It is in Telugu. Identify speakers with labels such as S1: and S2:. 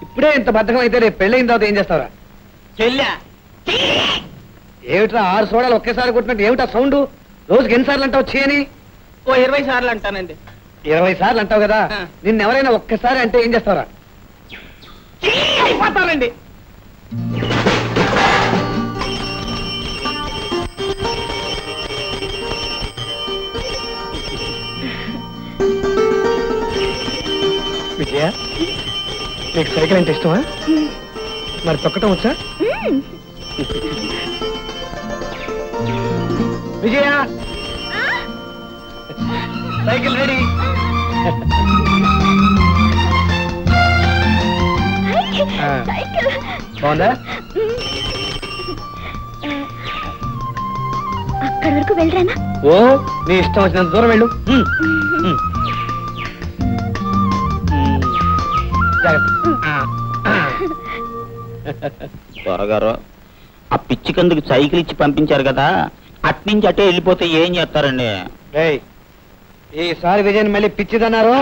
S1: ఇప్పుడే ఇంత బద్ధకం అయితే రేపు పెళ్ళైన తర్వాత ఏం చేస్తావురా? ఏమిట్రా 6 సోడాలు ఒకేసారి కొట్టినట్టు ఏమిటా సౌండ్? రోజుకి ఎన్నిసార్లు అంటావు చేయని?
S2: ఓ 20 సార్లు అంటానండి.
S1: 20 సార్లు అంటావు కదా, నిన్నెవరైనా ఒక్కసారి అంటే ఏం చేస్తావురా?
S2: అయిపోతానండి.
S1: విజయ, నీకు సైకిల్ అంటే ఇష్టమా? మరి తొక్కటం వచ్చా? విజయ, సైకిల్ రెడీ. బాగుందా?
S3: అక్కడి వరకు వెళ్ళరానా?
S1: ఓ, నీ ఇష్టం వచ్చినంత దూరం వెళ్ళు.
S2: త్వరగారు, ఆ పిచ్చి కిందకి సైకిల్ ఇచ్చి పంపించారు కదా, అట్నుంచి అటే వెళ్ళిపోతే ఏం చేస్తారండి?
S1: ఈసారి విజయన్ మళ్ళీ పిచ్చిదన్నారు.